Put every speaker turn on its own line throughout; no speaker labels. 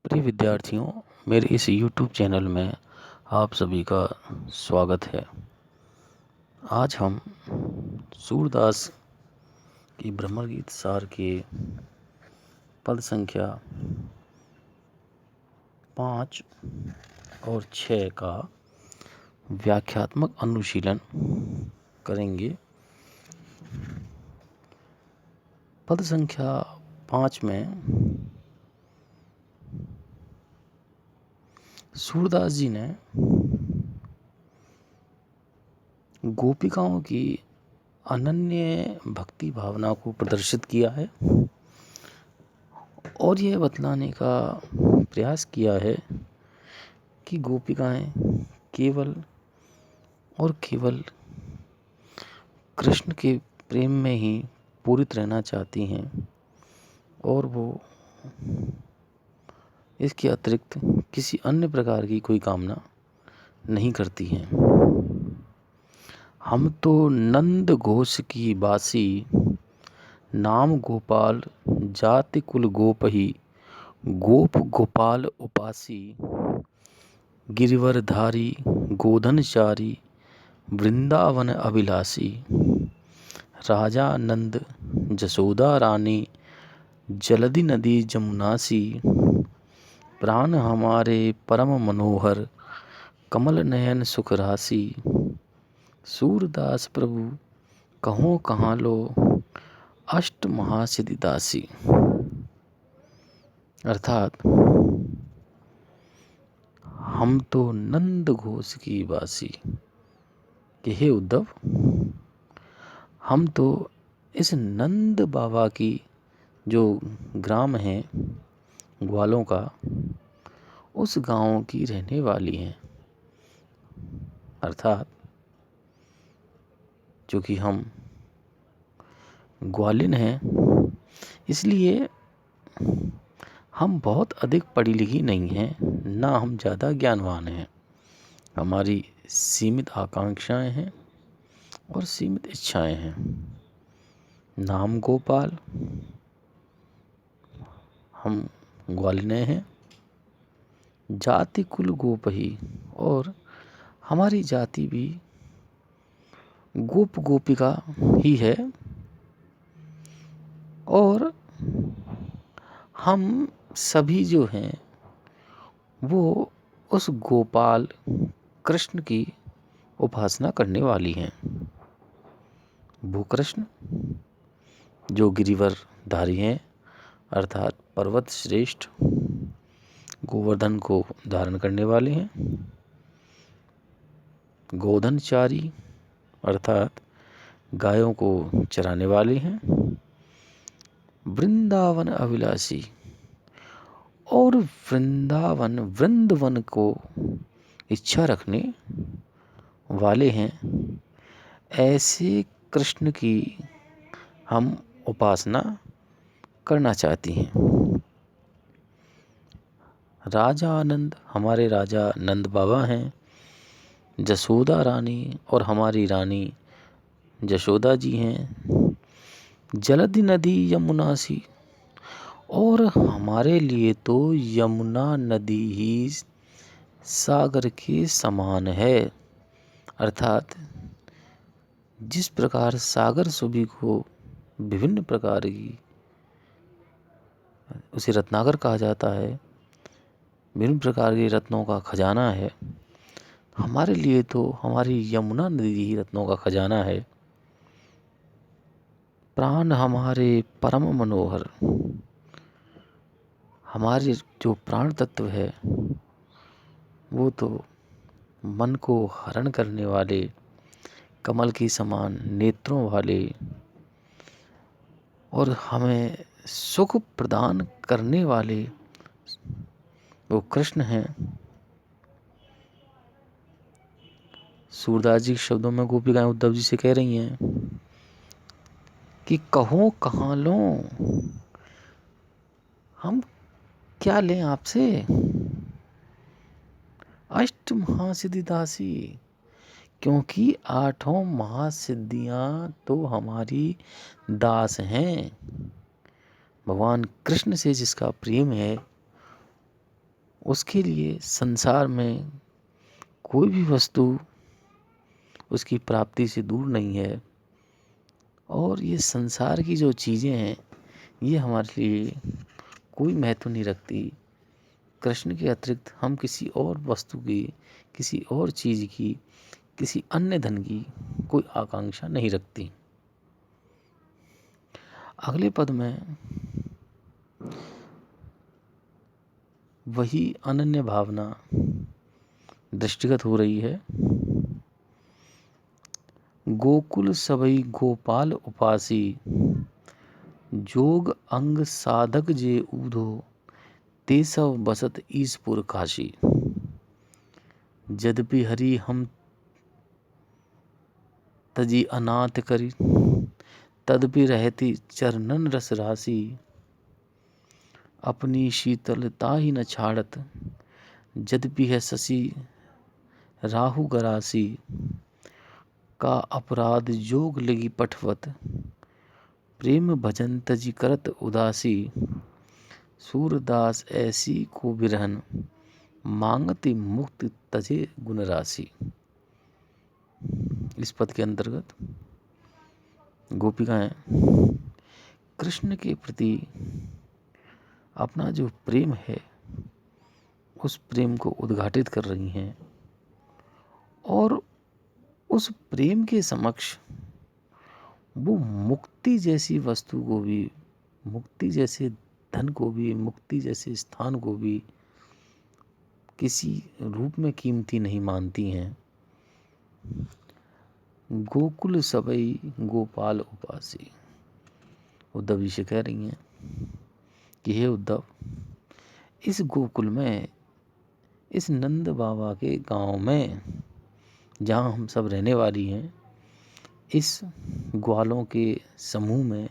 प्रिय विद्यार्थियों, मेरे इस YouTube चैनल में आप सभी का स्वागत है। आज हम सूरदास की भ्रमर गीत सार के पद संख्या 5 और 6 का व्याख्यात्मक अनुशीलन करेंगे। पद संख्या 5 में सूरदास जी ने गोपिकाओं की अनन्य भक्ति भावना को प्रदर्शित किया है और यह बतलाने का प्रयास किया है कि गोपिकाएं केवल और केवल कृष्ण के प्रेम में ही पूरित रहना चाहती हैं और वो इसके अतिरिक्त किसी अन्य प्रकार की कोई कामना नहीं करती हैं। हम तो नंद घोष की बासी, नाम गोपाल जाति कुल गोपही, गोप गोपाल उपासी, गिरिवरधारी गोधनचारी, वृंदावन अभिलाषी, राजा नंद जसोदा रानी, जलधि नदी जमुनासी, प्राण हमारे परम मनोहर, कमल नयन सुख राशि, सूरदास प्रभु कहो कहाँ लो, अष्ट महासिद्धि दासी। अर्थात हम तो नंद घोष की बासी कि हे उद्धव, हम तो इस नंद बाबा की जो ग्राम है ग्वालों का, उस गांव की रहने वाली हैं। अर्थात चूँकि हम ग्वालिन हैं, इसलिए हम बहुत अधिक पढ़ी लिखी नहीं हैं, ना हम ज़्यादा ज्ञानवान हैं। हमारी सीमित आकांक्षाएं हैं और सीमित इच्छाएं हैं। नाम गोपाल, हम ग्वालिने हैं। जाति कुल गोपही, और हमारी जाति भी गोप गोपिका ही है। और हम सभी जो हैं वो उस गोपाल कृष्ण की उपासना करने वाली हैं। वो कृष्ण जो गिरिवर धारी हैं, अर्थात पर्वत श्रेष्ठ गोवर्धन को धारण करने वाले हैं। गोधनचारी अर्थात गायों को चराने वाले हैं। वृंदावन अभिलाषी, और वृंदवन को इच्छा रखने वाले हैं। ऐसे कृष्ण की हम उपासना करना चाहती हैं। राजा आनंद, हमारे राजा नंद बाबा हैं। जसोदा रानी, और हमारी रानी जशोदा जी हैं। जलधि नदी यमुनासी, और हमारे लिए तो यमुना नदी ही सागर के समान है। अर्थात जिस प्रकार सागर सभी को विभिन्न प्रकार की, उसे रत्नाकर कहा जाता है, विभिन्न प्रकार के रत्नों का खजाना है, हमारे लिए तो हमारी यमुना नदी ही रत्नों का खजाना है। प्राण हमारे परम मनोहर, हमारे जो प्राण तत्व है वो तो मन को हरण करने वाले, कमल की समान नेत्रों वाले, और हमें सुख प्रदान करने वाले वो कृष्ण हैं। सूरदास जी के शब्दों में गोपिकाएं उद्धव जी से कह रही हैं कि कहो कहाँ लो, हम क्या लें आपसे, अष्ट महासिद्धि दासी, क्योंकि 8 महासिद्धियां तो हमारी दास हैं। भगवान कृष्ण से जिसका प्रेम है उसके लिए संसार में कोई भी वस्तु उसकी प्राप्ति से दूर नहीं है। और ये संसार की जो चीज़ें हैं ये हमारे लिए कोई महत्व नहीं रखती। कृष्ण के अतिरिक्त हम किसी और वस्तु की, किसी और चीज़ की, किसी अन्य धन की कोई आकांक्षा नहीं रखती। अगले पद में वही अनन्य भावना दृष्टिगत हो रही है। गोकुल सबई गोपाल उपासी, जोग अंग साधक जे ऊधो, ते सब बसत ईसपुर काशी। यद्यपि हरि हम तजी अनाथ करी, तदपि रहती चरणन रस राशि। अपनी शीतलता ही न छाड़त, यद्यपि है शशि राहु गरासी। का अपराध जोग लगी पठवत, प्रेम भजन तजी करत उदासी। सूरदास ऐसी को बिरहन, मांगती मुक्ति तजे गुण राशि। इस पद के अंतर्गत गोपिकाएं कृष्ण के प्रति अपना जो प्रेम है उस प्रेम को उद्घाटित कर रही हैं और उस प्रेम के समक्ष वो मुक्ति जैसी वस्तु को भी, मुक्ति जैसे धन को भी, मुक्ति जैसे स्थान को भी किसी रूप में कीमती नहीं मानती हैं। गोकुल सबई गोपाल उपासी, उद्धव जी से कह रही हैं कि हे उद्धव, इस गोकुल में, इस नंद बाबा के गांव में जहाँ हम सब रहने वाली हैं, इस ग्वालों के समूह में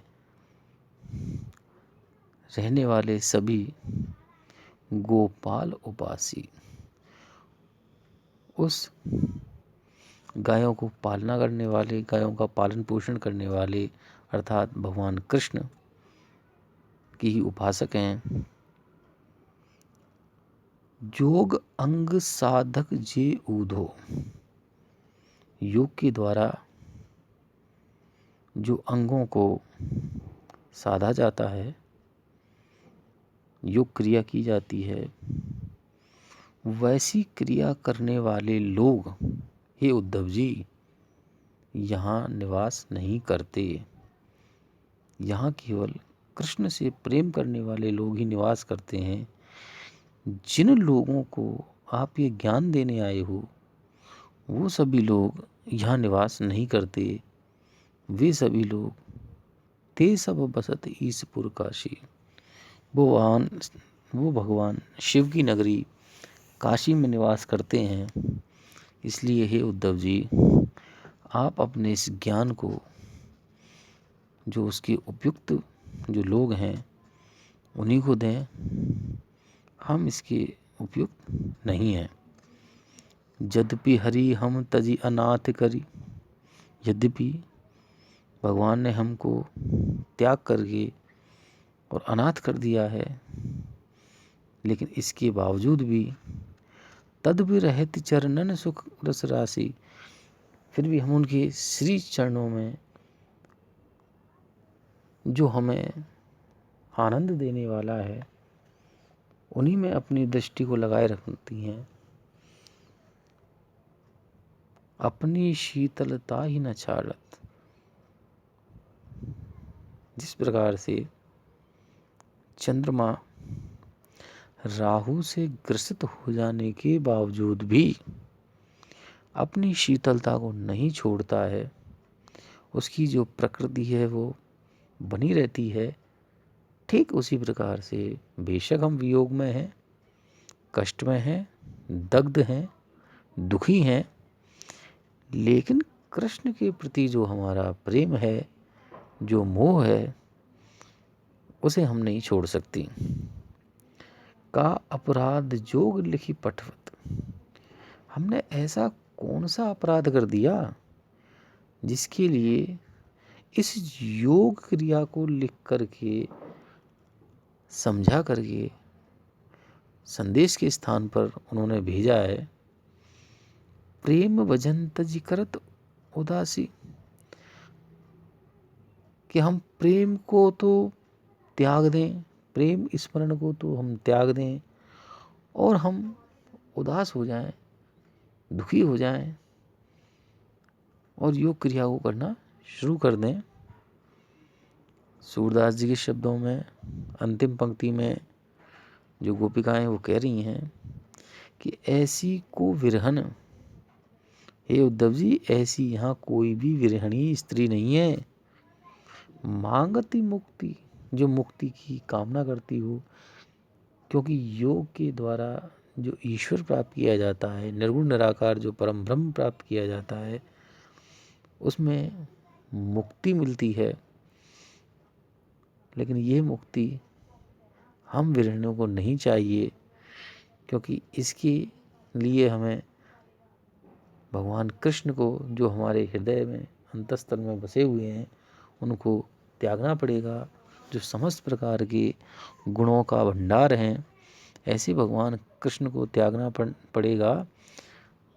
रहने वाले सभी गोपाल उपासी, उस गायों को पालना करने वाले, गायों का पालन पोषण करने वाले अर्थात भगवान कृष्ण की ही उपासक हैं। जोग अंग साधक जे ऊधो, योग के द्वारा जो अंगों को साधा जाता है, योग क्रिया की जाती है, वैसी क्रिया करने वाले लोग हे उद्धव जी यहाँ निवास नहीं करते। यहाँ केवल कृष्ण से प्रेम करने वाले लोग ही निवास करते हैं। जिन लोगों को आप ये ज्ञान देने आए हो वो सभी लोग यहाँ निवास नहीं करते। वे सभी लोग ते सब बसत ईसपुर काशी, वो भगवान शिव की नगरी काशी में निवास करते हैं। इसलिए हे उद्धव जी, आप अपने इस ज्ञान को जो उसके उपयुक्त जो लोग हैं उन्हीं को दें, हम इसके उपयुक्त नहीं हैं। यद्यपि हरि हम तजी अनाथ करी, यद्यपि भगवान ने हमको त्याग करके और अनाथ कर दिया है, लेकिन इसके बावजूद भी तद भी रहती चरणन सुख रस राशि, फिर भी हम उनके श्री चरणों में जो हमें आनंद देने वाला है उन्हीं में अपनी दृष्टि को लगाए रखती हैं। अपनी शीतलता ही न छाड़त, जिस प्रकार से चंद्रमा राहु से ग्रसित हो जाने के बावजूद भी अपनी शीतलता को नहीं छोड़ता है, उसकी जो प्रकृति है वो बनी रहती है, ठीक उसी प्रकार से बेशक हम वियोग में हैं, कष्ट में हैं, दग्ध हैं, दुखी हैं, लेकिन कृष्ण के प्रति जो हमारा प्रेम है, जो मोह है, उसे हम नहीं छोड़ सकती। का अपराध जोग लिखी पठवत, हमने ऐसा कौन सा अपराध कर दिया जिसके लिए इस योग क्रिया को लिख करके, समझा करके संदेश के स्थान पर उन्होंने भेजा है, प्रेम भजन तज करत उदासी, कि हम प्रेम को तो त्याग दें, प्रेम स्मरण को तो हम त्याग दें और हम उदास हो जाएं, दुखी हो जाएं और योग क्रिया को करना शुरू कर दें। सूरदास जी के शब्दों में अंतिम पंक्ति में जो गोपिकाएं वो कह रही हैं कि ऐसी को विरहन, हे उद्धव जी, ऐसी यहाँ कोई भी विरहणी स्त्री नहीं है, मांगती मुक्ति, जो मुक्ति की कामना करती हो। क्योंकि योग के द्वारा जो ईश्वर प्राप्त किया जाता है, निर्गुण निराकार जो परम ब्रह्म प्राप्त किया जाता है, उसमें मुक्ति मिलती है। लेकिन ये मुक्ति हम विरहणियों को नहीं चाहिए, क्योंकि इसके लिए हमें भगवान कृष्ण को, जो हमारे हृदय में अंतःस्थल में बसे हुए हैं, उनको त्यागना पड़ेगा। जो समस्त प्रकार के गुणों का भंडार हैं, ऐसे भगवान कृष्ण को त्यागना पड़ेगा।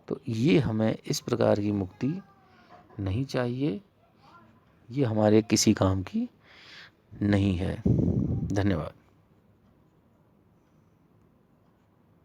तो ये हमें इस प्रकार की मुक्ति नहीं चाहिए, ये हमारे किसी काम की नहीं है। धन्यवाद।